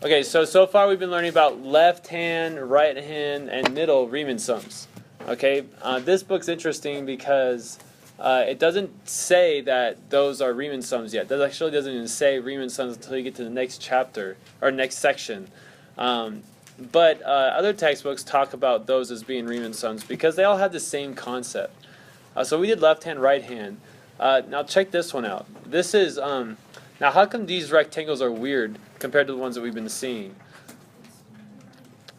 Okay, so far we've been learning about left hand, right hand, and middle Riemann sums. Okay, this book's interesting because it doesn't say that those are Riemann sums yet. That actually doesn't even say Riemann sums until you get to the next chapter or next section. But other textbooks talk about those as being Riemann sums because they all have the same concept. So we did left hand, right hand. Now check this one out. This is now how come these rectangles are weird compared to the ones that we've been seeing?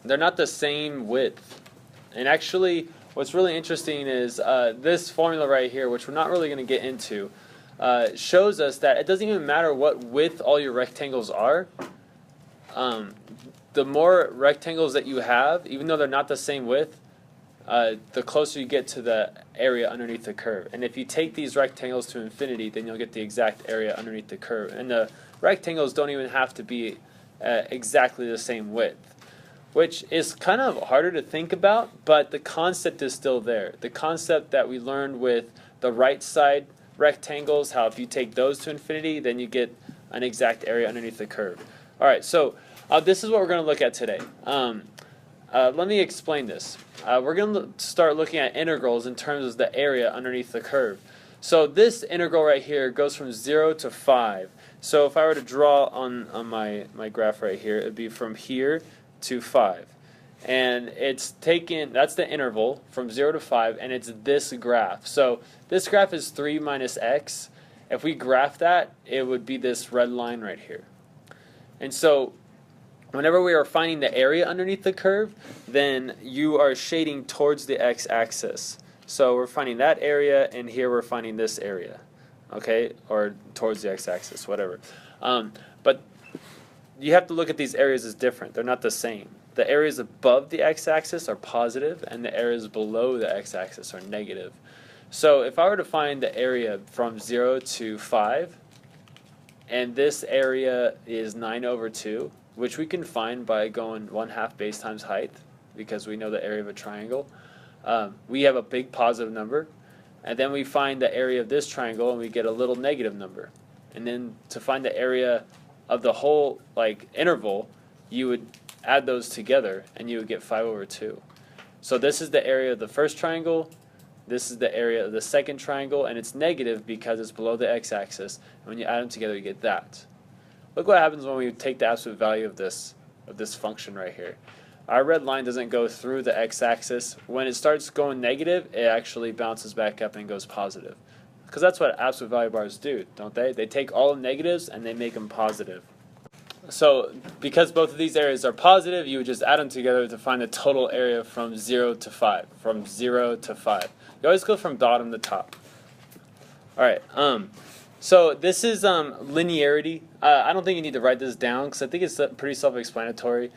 They're not the same width. And actually, what's really interesting is this formula right here, which we're not really going to get into, shows us that it doesn't even matter what width all your rectangles are. The more rectangles that you have, even though they're not the same width, the closer you get to the area underneath the curve. And if you take these rectangles to infinity, then you'll get the exact area underneath the curve. And the rectangles don't even have to be exactly the same width, which is kind of harder to think about, but the concept is still there. The concept that we learned with the right side rectangles, how if you take those to infinity, then you get an exact area underneath the curve. All right, so this is what we're going to look at today. Let me explain this. We're going to start looking at integrals in terms of the area underneath the curve. So this integral right here goes from 0 to 5. So if I were to draw on my graph right here, it would be from here to 5. And it's taken, that's the interval from 0 to 5, and it's this graph. So this graph is 3 minus x. If we graph that, it would be this red line right here. And so whenever we are finding the area underneath the curve, then you are shading towards the x-axis. So we're finding that area, and here we're finding this area, okay, or towards the x-axis, whatever. But you have to look at these areas as different. They're not the same. The areas above the x-axis are positive, and the areas below the x-axis are negative. So if I were to find the area from 0 to 5, and this area is 9 over 2, which we can find by going 1/2 base times height, because we know the area of a triangle. We have a big positive number, and then we find the area of this triangle, and we get a little negative number. And then to find the area of the whole interval, you would add those together, and you would get 5 over 2. So this is the area of the first triangle. This is the area of the second triangle, and it's negative because it's below the x-axis. And when you add them together, you get that. Look what happens when we take the absolute value of this function right here. Our red line doesn't go through the x-axis. When it starts going negative, it actually bounces back up and goes positive. Because that's what absolute value bars do, don't they? They take all the negatives and they make them positive. So because both of these areas are positive, you would just add them together to find the total area from 0 to 5. From 0 to 5. You always go from bottom to top. All right. So this is linearity. I don't think you need to write this down because I think it's pretty self-explanatory.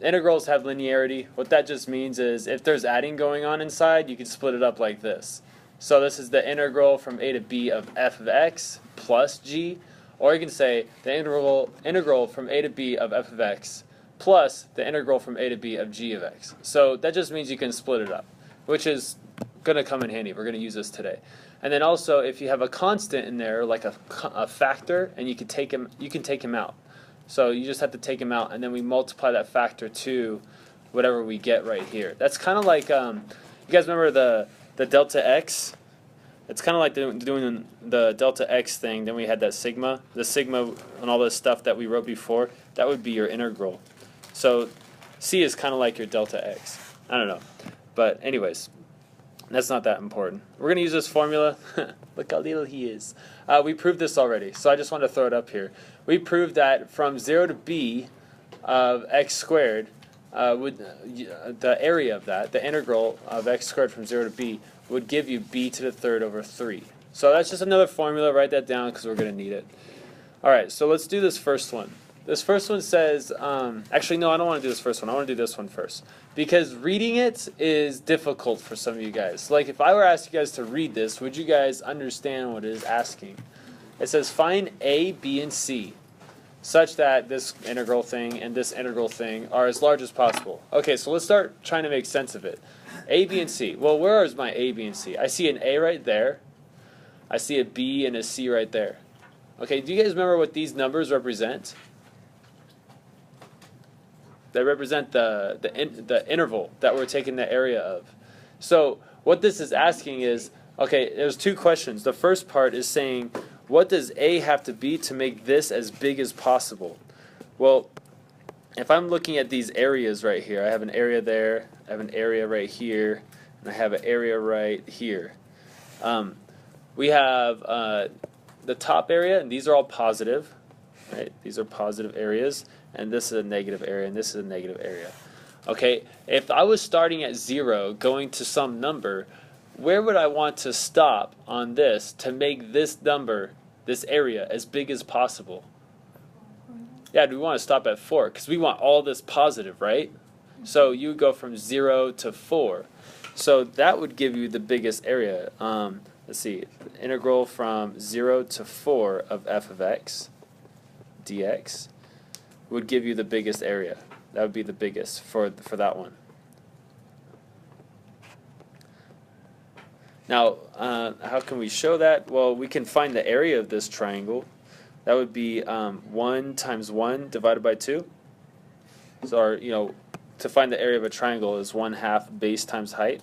Integrals have linearity. What that just means is if there's adding going on inside, you can split it up like this. So this is the integral from a to b of f of x plus g, or you can say the integral from a to b of f of x plus the integral from a to b of g of x. So that just means you can split it up, which is going to come in handy. We're going to use this today. And then also, if you have a constant in there, like a factor, and you can take him out. So you just have to take him out, and then we multiply that factor to whatever we get right here. That's kind of like, you guys remember the delta x? It's kind of like doing the delta x thing. Then we had that sigma. The sigma and all this stuff that we wrote before, that would be your integral. So c is kind of like your delta x. I don't know. But anyways. That's not that important. We're going to use this formula. Look how little he is. We proved this already, so I just want to throw it up here. We proved that from 0 to b of x squared, the area of that, the integral of x squared from 0 to b, would give you b to the third over 3. So that's just another formula. Write that down because we're going to need it. All right, so let's do this first one. This first one says, actually, no, I don't want to do this first one. I want to do this one first. Because reading it is difficult for some of you guys. Like, if I were to ask you guys to read this, would you guys understand what it is asking? It says, find A, B, and C, such that this integral thing and this integral thing are as large as possible. Okay, so let's start trying to make sense of it. A, B, and C. Well, where is my A, B, and C? I see an A right there. I see a B and a C right there. Okay, do you guys remember what these numbers represent? They represent the interval that we're taking the area of. So what this is asking is, okay, there's two questions. The first part is saying, what does A have to be to make this as big as possible? Well, if I'm looking at these areas right here, I have an area there, I have an area right here, and I have an area right here. We have the top area, and these are all positive, right? These are positive areas, and this is a negative area, and this is a negative area. Okay, if I was starting at 0, going to some number, where would I want to stop on this to make this number, this area, as big as possible? Yeah, we want to stop at 4 because we want all this positive, right? So you would go from 0 to 4. So that would give you the biggest area. Let's see, the integral from 0 to 4 of f of x dx would give you the biggest area. That would be the biggest for that one. Now, how can we show that? Well, we can find the area of this triangle. That would be 1 times 1 divided by 2. So to find the area of a triangle is 1/2 base times height.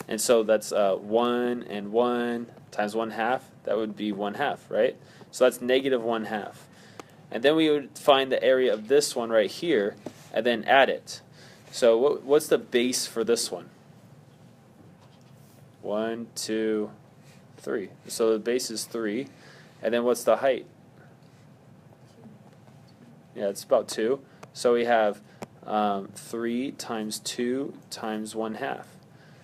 And so that's 1 and 1 times 1/2. That would be 1/2, right? So that's negative 1/2. And then we would find the area of this one right here and then add it. So what's the base for this one? 1, 2, 3. So the base is 3. And then what's the height? Yeah, it's about 2. So we have 3 times 2 times 1/2.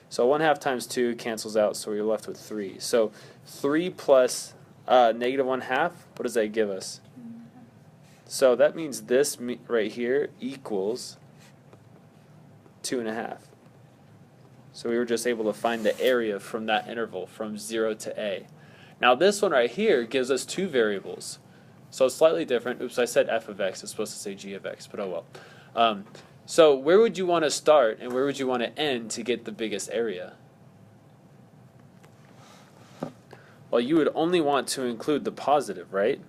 So 1/2 times 2 cancels out, so we're left with 3. So 3 plus negative 1/2, what does that give us? So that means this right here equals 2.5. So we were just able to find the area from that interval from 0 to a. Now this one right here gives us two variables. So it's slightly different. Oops, I said f of x. It's supposed to say g of x, but oh well. So where would you want to start and where would you want to end to get the biggest area? Well, you would only want to include the positive, right?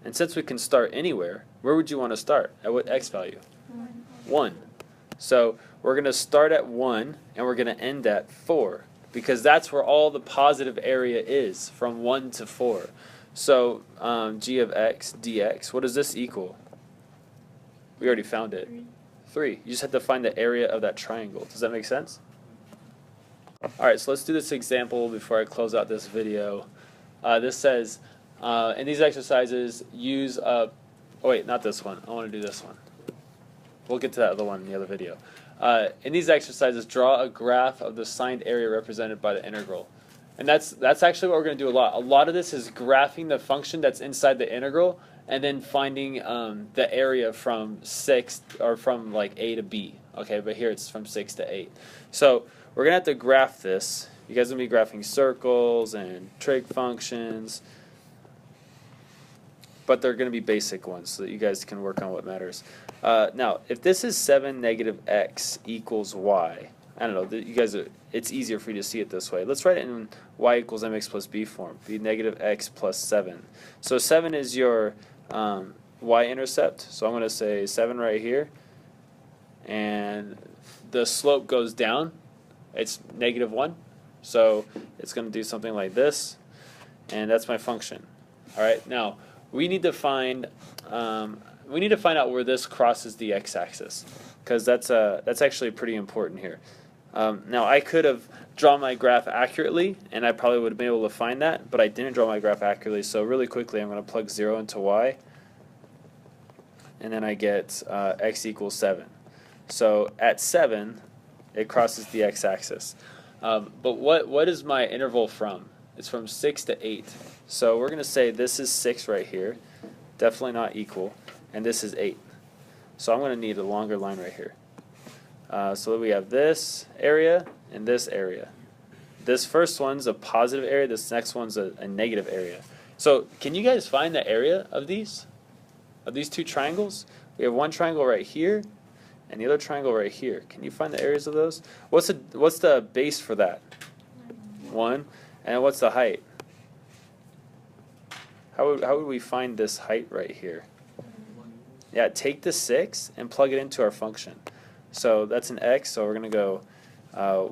And since we can start anywhere, where would you want to start? At what x value? 1. So we're going to start at 1 and we're going to end at 4 because that's where all the positive area is, from 1 to 4. So g of x dx, what does this equal? We already found it. 3. You just have to find the area of that triangle. Does that make sense? Alright, so let's do this example before I close out this video. This says, in these exercises, use oh wait, not this one. I want to do this one. We'll get to that other one in the other video. In these exercises, draw a graph of the signed area represented by the integral. And that's actually what we're going to do a lot. A lot of this is graphing the function that's inside the integral and then finding the area from 6 or from like a to b. Okay, but here it's from 6 to 8. So we're going to have to graph this. You guys are going to be graphing circles and trig functions. But they're going to be basic ones so that you guys can work on what matters. Now, if this is 7 negative x equals y, I don't know, you guys it's easier for you to see it this way. Let's write it in y equals mx plus b form. Be negative x plus 7. So 7 is your y-intercept. So I'm going to say 7 right here. And the slope goes down. It's negative 1. So it's going to do something like this. And that's my function. All right, now we need to find out where this crosses the x-axis, because that's actually pretty important here. Now I could have drawn my graph accurately, and I probably would have been able to find that, but I didn't draw my graph accurately. So really quickly, I'm going to plug 0 into y, and then I get x equals 7. So at 7, it crosses the x-axis. But what is my interval from? It's from 6 to 8. So we're going to say this is 6 right here, definitely not equal, and this is 8. So I'm going to need a longer line right here. So we have this area and this area. This first one's a positive area, this next one's a negative area. So can you guys find the area of these two triangles? We have one triangle right here and the other triangle right here. Can you find the areas of those? What's the base for that? 1. And what's the height? How would we find this height right here? Yeah, take the 6 and plug it into our function. So that's an x, so we're going to go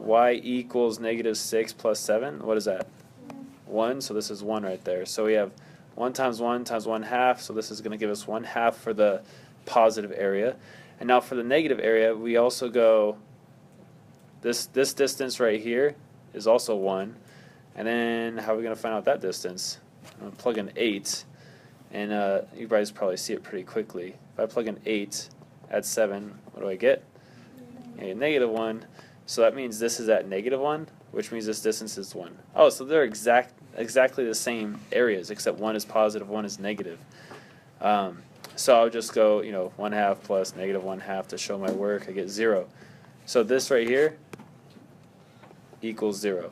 y equals -6 plus 7. What is that? 1, so this is 1 right there. So we have 1 times 1 times 1/2, so this is going to give us 1/2 for the positive area. And now for the negative area, we also go, this distance right here is also 1. And then how are we going to find out that distance? I'm going to plug in 8. And you guys probably see it pretty quickly. If I plug in 8, add 7, what do I get? A -1. So that means this is at -1, which means this distance is 1. Oh, so they're exactly the same areas, except one is positive, one is negative. So I'll just go, 1/2 plus -1/2 to show my work. I get 0. So this right here equals 0.